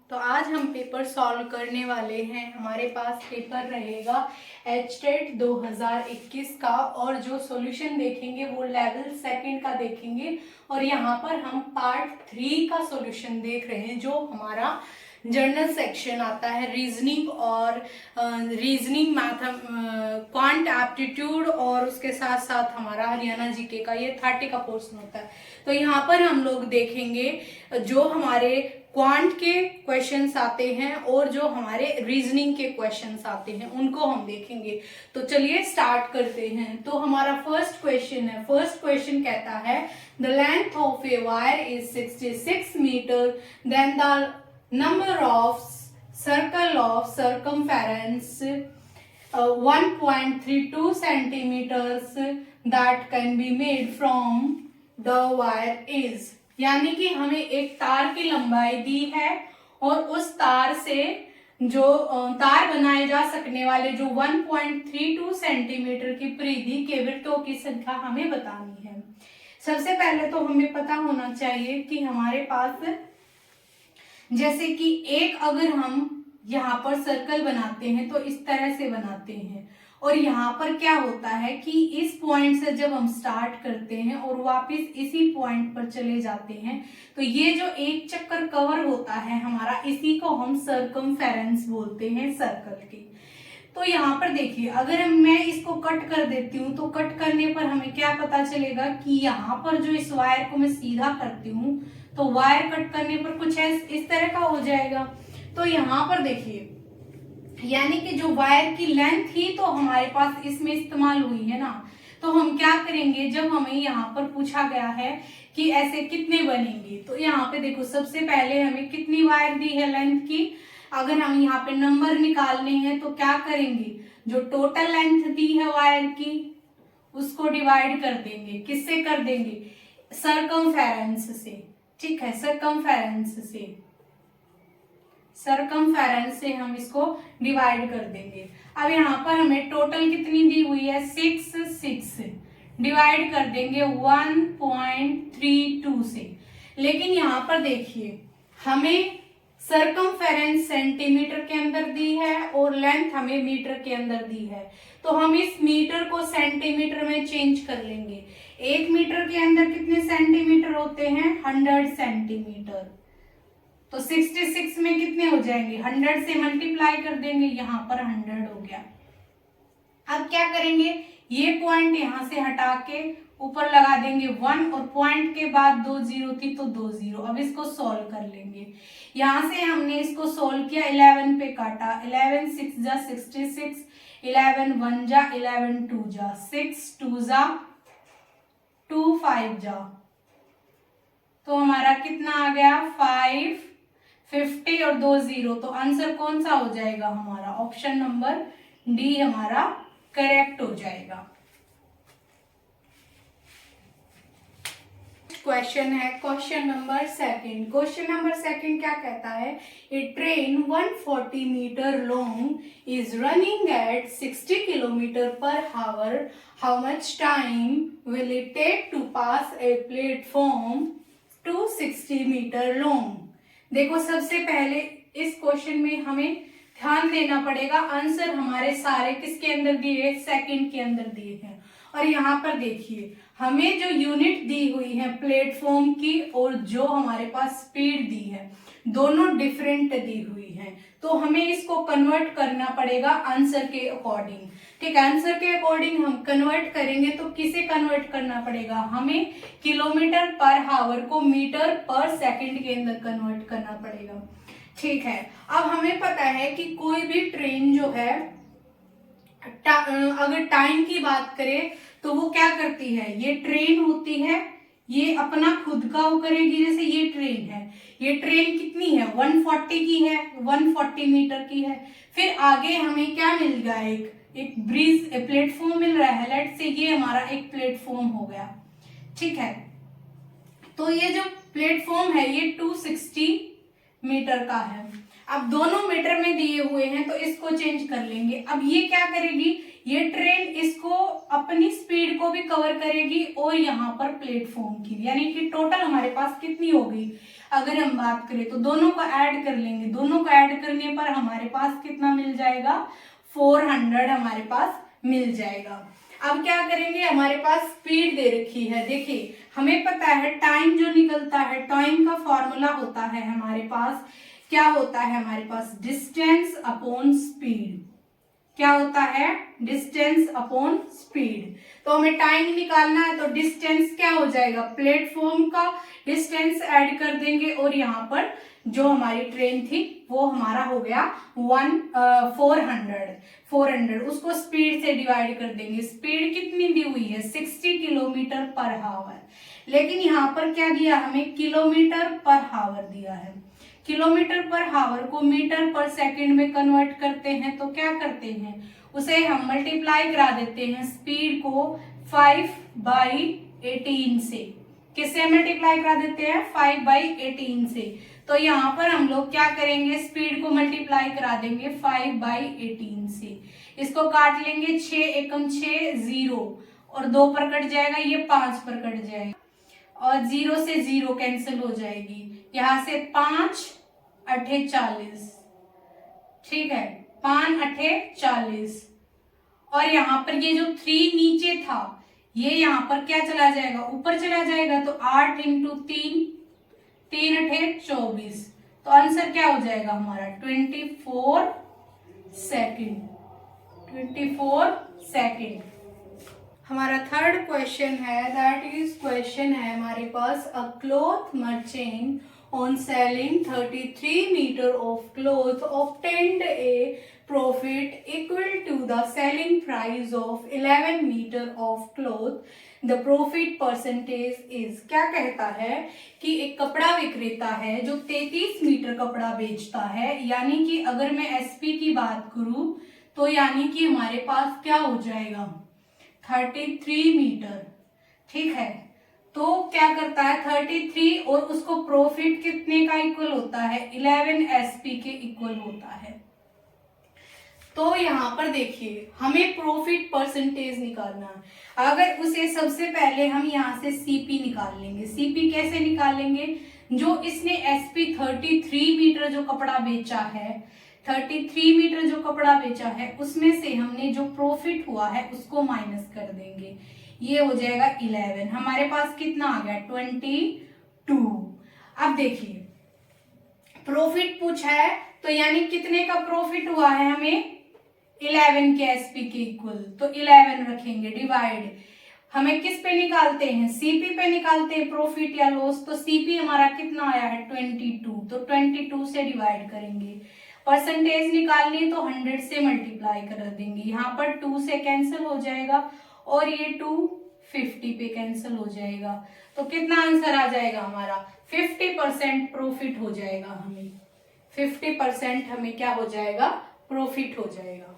तो आज हम पेपर सॉल्व करने वाले हैं। हमारे पास पेपर रहेगा HTET 2021 का, और जो सॉल्यूशन देखेंगे वो लेवल सेकंड का देखेंगे। और यहाँ पर हम पार्ट 3 का सॉल्यूशन देख रहे हैं, जो हमारा जर्नल सेक्शन आता है, रीजनिंग और रीजनिंग मैथ, क्वांट एप्टीट्यूड, और उसके साथ साथ हमारा हरियाणा जीके का ये 30 का पोर्शन होता है। तो यहाँ पर हम लोग देखेंगे जो हमारे क्वांट के क्वेश्चंस आते हैं और जो हमारे रीजनिंग के क्वेश्चंस आते हैं उनको हम देखेंगे। तो चलिए स्टार्ट करते हैं। तो हमारा फर्स्ट क्वेश्चन है, फर्स्ट क्वेश्चन कहता है the length of a wire is 66 metre, then the number of circle of circumference 1.32 centimeters that can be made from the wire is। यानी कि हमें एक तार की लंबाई दी है और उस तार से जो तार बनाए जा सकने वाले जो 1.32 सेंटीमीटर की परिधि के वृत्तों की संख्या हमें बतानी है। सबसे पहले तो हमें पता होना चाहिए कि हमारे पास जैसे कि एक अगर हम यहाँ पर सर्कल बनाते हैं तो इस तरह से बनाते हैं, और यहाँ पर क्या होता है कि इस पॉइंट से जब हम स्टार्ट करते हैं और वापस इसी पॉइंट पर चले जाते हैं तो ये जो एक चक्कर कवर होता है हमारा, इसी को हम सर्कमफेरेंस बोलते हैं, सर्कल की। तो यहाँ पर देखिए, अगर मैं इसको कट कर देती हूँ तो कट करने पर हमें क्या पता चलेगा कि यहाँ पर जो इस वायर को मैं सीधा करती हूँ तो वायर कट करने पर कुछ इस तरह का हो जाएगा। तो यहाँ पर देखिए, यानी कि जो वायर की लेंथ ही तो हमारे पास इसमें इस्तेमाल हुई है ना। तो हम क्या करेंगे, जब हमें यहाँ पर पूछा गया है कि ऐसे कितने बनेंगे, तो यहाँ पे देखो सबसे पहले हमें कितनी वायर दी है लेंथ की। अगर हम यहाँ पे नंबर निकालने हैं तो क्या करेंगे, जो टोटल लेंथ दी है वायर की उसको डिवाइड कर देंगे। किससे कर देंगे, सर्कमफेरेंस से। ठीक है, सर्कमफेरेंस से हम इसको डिवाइड कर देंगे। अब यहाँ पर हमें टोटल कितनी दी हुई है, 6 डिवाइड कर देंगे 1.32 से। लेकिन यहाँ पर देखिए, हमें सर्कमफेरेंस सेंटीमीटर के अंदर दी है और लेंथ हमें मीटर के अंदर दी है। तो हम इस मीटर को सेंटीमीटर में चेंज कर लेंगे। 1 मीटर के अंदर कितने सेंटीमीटर होते हैं, 100 सेंटीमीटर। तो 66 में कितने हो जाएंगे, 100 से मल्टीप्लाई कर देंगे, यहाँ पर 100 हो गया। अब क्या करेंगे, ये पॉइंट यहाँ से हटा के ऊपर लगा देंगे 1, और पॉइंट के बाद 2 जीरो थी तो 2 जीरो। अब इसको सॉल्व कर लेंगे। यहाँ से हमने इसको सॉल्व किया, 11 पे काटा, 11 6 जा 66, 11 1 जा 11 2 जा 6, 2 जा 2, 5 जा, तो हमारा कितना आ गया 550 और 2 जीरो। तो आंसर कौन सा हो जाएगा हमारा, ऑप्शन नंबर डी हमारा करेक्ट हो जाएगा। क्वेश्चन है question number second. Question number second क्या कहता है, a train 140 metre long is running at 60 kilometre per hour, how much time will it take to pass a platform 260 metre long. देखो सबसे पहले इस क्वेश्चन में हमें ध्यान देना पड़ेगा, आंसर हमारे सारे किसके अंदर दिए, सेकंड के अंदर दिए हैं। और यहाँ पर देखिए, हमें जो यूनिट दी हुई है प्लेटफॉर्म की और जो हमारे पास स्पीड दी है, दोनों डिफरेंट दी हुई है। तो हमें इसको कन्वर्ट करना पड़ेगा आंसर के अकॉर्डिंग। ठीक है, आंसर के अकॉर्डिंग हम कन्वर्ट करेंगे तो किसे कन्वर्ट करना पड़ेगा, हमें किलोमीटर पर आवर को मीटर पर सेकंड के अंदर कन्वर्ट करना पड़ेगा। ठीक है, अब हमें पता है कि कोई भी ट्रेन जो है अगर टाइम की बात करें तो वो क्या करती है, ये ट्रेन होती है, ये अपना खुद का वो करेगी। जैसे ये ट्रेन है, ये ट्रेन कितनी है, 140 की है, 140 मीटर की है। फिर आगे हमें क्या मिल गया, एक ब्रिज प्लेटफॉर्म मिल रहा है। लेट से ये हमारा एक प्लेटफॉर्म हो गया। ठीक है, तो ये जो प्लेटफॉर्म है ये 260 मीटर का है। अब दोनों मीटर में दिए हुए हैं तो इसको चेंज कर लेंगे। अब ये क्या करेगी, ये ट्रेन इसको अपनी स्पीड को भी कवर करेगी और यहाँ पर प्लेटफॉर्म की, यानी कि टोटल हमारे पास कितनी होगी, अगर हम बात करें तो दोनों को ऐड कर लेंगे। दोनों को ऐड करने पर हमारे पास कितना मिल जाएगा, 400 हमारे पास मिल जाएगा। अब क्या करेंगे, हमारे पास स्पीड दे रखी है। देखिए हमें पता है टाइम जो निकलता है, टाइम का फॉर्मूला होता है हमारे पास, क्या होता है हमारे पास, डिस्टेंस अपॉन स्पीड। क्या होता है, डिस्टेंस अपॉन स्पीड। तो हमें टाइम निकालना है तो डिस्टेंस क्या हो जाएगा, प्लेटफॉर्म का डिस्टेंस ऐड कर देंगे और यहाँ पर जो हमारी ट्रेन थी वो हमारा हो गया 400, उसको स्पीड से डिवाइड कर देंगे। स्पीड कितनी दी हुई है, 60 किलोमीटर पर हावर, लेकिन यहाँ पर क्या दिया हमें, किलोमीटर पर हावर दिया है। किलोमीटर पर हावर को मीटर पर सेकंड में कन्वर्ट करते हैं तो क्या करते हैं, उसे हम मल्टीप्लाई करा देते हैं स्पीड को 5/18 से। किससे मल्टीप्लाई करा देते हैं, 5/18 से। तो यहाँ पर हम लोग क्या करेंगे, स्पीड को मल्टीप्लाई करा देंगे 5/18 से। इसको काट लेंगे, 6 एकम 6 0 और 2 पर कट जाएगा, ये 5 पर कट जाएगा और 0 से 0 कैंसिल हो जाएगी। यहाँ से 5 8 40, ठीक है, 5 8 40 और यहाँ पर ये जो 3 नीचे था ये यहाँ पर क्या चला जाएगा, ऊपर चला जाएगा। तो 8 इंटू 3, 3 8 24, तो आंसर क्या हो जाएगा हमारा 24 सेकेंड। 24 सेकेंड। हमारा थर्ड क्वेश्चन है, दैट इज क्वेश्चन है हमारे पास, a cloth merchant on selling 33 meter of cloth obtained a profit equal to the selling price of 11 meter of cloth. The profit percentage is, क्या कहता है कि एक कपड़ा विक्रेता है जो 33 मीटर कपड़ा बेचता है, यानी कि अगर मैं एसपी की बात करूं तो यानी कि हमारे पास क्या हो जाएगा 33 मीटर, ठीक है। तो क्या करता है 33 और उसको प्रॉफिट कितने का इक्वल होता है, 11 एसपी के इक्वल होता है। तो यहाँ पर देखिए हमें प्रॉफिट परसेंटेज निकालना है। अगर उसे सबसे पहले हम यहाँ से सीपी निकाल लेंगे। सीपी कैसे निकालेंगे, जो इसने एसपी 33 मीटर जो कपड़ा बेचा है, 33 मीटर जो कपड़ा बेचा है उसमें से हमने जो प्रॉफिट हुआ है उसको माइनस कर देंगे, ये हो जाएगा 11। हमारे पास कितना आ गया 22। अब देखिए प्रॉफिट पूछा है तो यानी कितने का प्रॉफिट हुआ है हमें, 11 के एसपी के इक्वल, तो 11 रखेंगे डिवाइड। हमें किस पे निकालते हैं, सीपी पे निकालते हैं प्रॉफिट या लॉस। तो सीपी हमारा कितना आया है 22, तो 22 से डिवाइड करेंगे। परसेंटेज निकालनी तो 100 से मल्टीप्लाई कर देंगे, यहाँ पर 2 से कैंसिल हो जाएगा और ये 2 50 पे कैंसिल हो जाएगा। तो कितना आंसर आ जाएगा हमारा 50% प्रॉफिट हो जाएगा। हमें 50% हमें क्या हो जाएगा, प्रॉफिट हो जाएगा।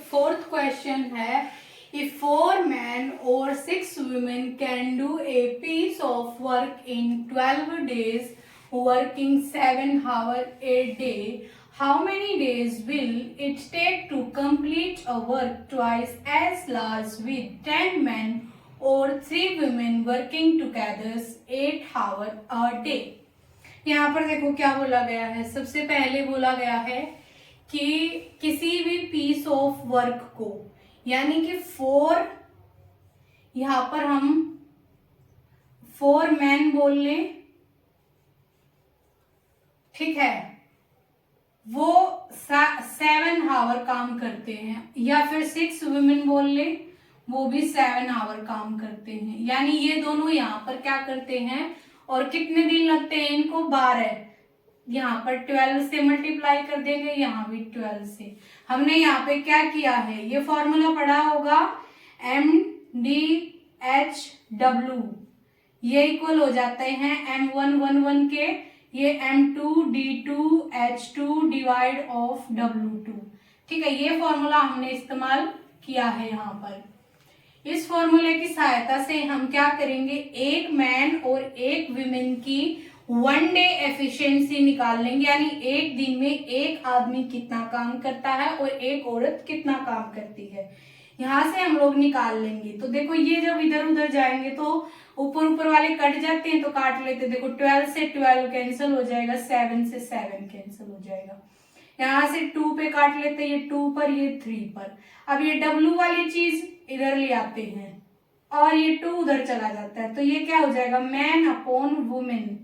फोर्थ क्वेश्चन है, if 4 men or 6 women can do a piece of work in 12 days working 7 hours a day, how many days will it take to complete a work twice as large with 10 men or 3 women working together 8 hours a day? यहाँ पर देखो क्या बोला गया है, सबसे पहले बोला गया है कि किसी भी पीस ऑफ वर्क को, यानी कि 4, यहाँ पर हम 4 मैन बोल लें, ठीक है, वो 7 आवर काम करते हैं, या फिर 6 वुमेन बोल ले, वो भी 7 आवर काम करते हैं। यानी ये दोनों यहाँ पर क्या करते हैं और कितने दिन लगते हैं इनको, 12। यहाँ पर 12 से मल्टीप्लाई कर देंगे, यहाँ भी 12 से। हमने यहाँ पे क्या किया है, ये फॉर्मूला पढ़ा होगा MDHW, ये इक्वल हो जाते हैं M111 के, ये M2D2H2 डिवाइड ऑफ W2, ठीक है। ये फॉर्मूला हमने इस्तेमाल किया है यहाँ पर। इस फॉर्मूले की सहायता से हम क्या करेंगे, एक मैन और एक विमेन की 1 डे एफिशिएंसी निकाल लेंगे, यानी एक दिन में एक आदमी कितना काम करता है और एक औरत कितना काम करती है, यहां से हम लोग निकाल लेंगे। तो देखो ये जब इधर उधर जाएंगे तो ऊपर ऊपर वाले कट जाते हैं, तो काट लेते। देखो 12 से 12 कैंसिल हो जाएगा, 7 से 7 कैंसिल हो जाएगा। यहाँ से 2 पे काट लेते हैं, ये 2 पर, ये 3 पर। अब ये W वाली चीज इधर ले आते हैं और ये 2 उधर चला जाता है, तो ये क्या हो जाएगा, मैन अपॉन वुमेन,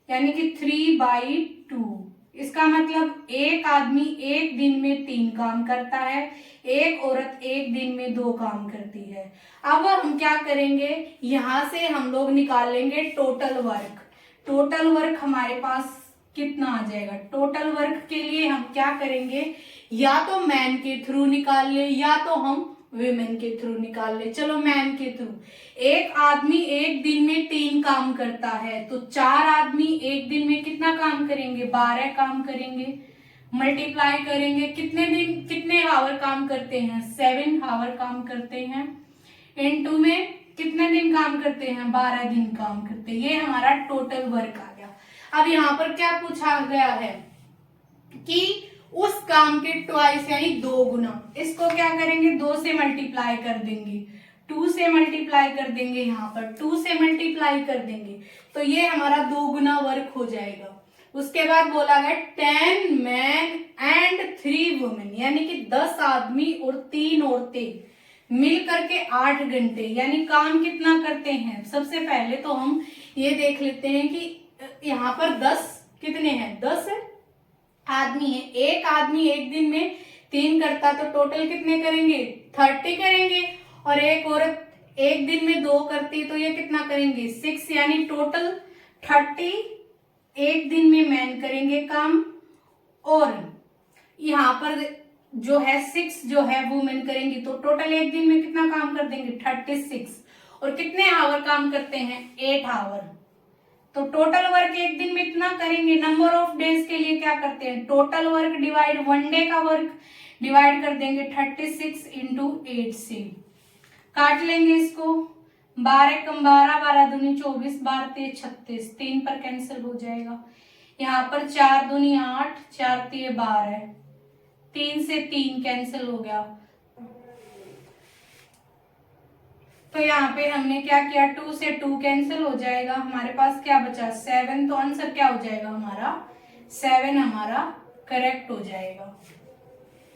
यानी कि 3/2। इसका मतलब एक आदमी एक दिन में 3 काम करता है, एक औरत एक दिन में 2 काम करती है। अब हम क्या करेंगे, यहां से हम लोग निकाल लेंगे टोटल वर्क। टोटल वर्क हमारे पास कितना आ जाएगा। टोटल वर्क के लिए हम क्या करेंगे, या तो मैन के थ्रू निकाल ले या तो हम वुमेन के थ्रू निकाल ले। चलो मैन के थ्रू। एक आदमी एक दिन में 3 काम करता है, तो 4 आदमी एक दिन में कितना काम करेंगे, 12 काम करेंगे। मल्टीप्लाई करेंगे, कितने दिन कितने आवर काम करते हैं, 7 आवर काम करते हैं। इनटू में कितने दिन काम करते हैं, 12 दिन काम करते हैं। ये हमारा टोटल वर्क आ गया। अब यहाँ पर क्या पूछा गया है कि उस काम के ट्वाइस यानी 2 गुना। इसको क्या करेंगे, 2 से मल्टीप्लाई कर देंगे, 2 से मल्टीप्लाई कर देंगे, यहाँ पर 2 से मल्टीप्लाई कर देंगे, तो ये हमारा 2 गुना वर्क हो जाएगा। उसके बाद बोला है 10 मैन एंड 3 वुमेन, यानी कि 10 आदमी और 3 औरतें मिल करके 8 घंटे, यानी काम कितना करते हैं। सबसे पहले तो हम ये देख लेते हैं कि यहाँ पर 10 कितने हैं, 10 आदमी है। एक आदमी एक दिन में 3 करता, तो टोटल कितने करेंगे, 30 करेंगे। और एक औरत एक दिन में 2 करती, तो ये कितना करेंगे, 6, यानी टोटल 30 एक दिन में मैन करेंगे काम। और यहाँ पर जो है 6 जो है वुमेन करेंगी, तो टोटल एक दिन में कितना काम कर देंगे, 36। और कितने आवर काम करते हैं, 8 आवर। तो टोटल वर्क एक दिन में इतना करेंगे। नंबर ऑफ डेज के लिए क्या करते हैं, टोटल वर्क डिवाइड 1 डे का वर्क डिवाइड कर देंगे 36 इंटू 8 से। काट लेंगे इसको, 12 कम 12, 12 दूनी 24, 12 ते 36, 3 पर कैंसिल हो जाएगा। यहाँ पर 4 दूनी 8, 4 ते 12, 3 से 3 कैंसिल हो गया। तो यहाँ पे हमने क्या किया, 2 से 2 कैंसिल हो जाएगा, हमारे पास क्या बचा, 7। तो आंसर क्या हो जाएगा हमारा, 7 हमारा करेक्ट हो जाएगा।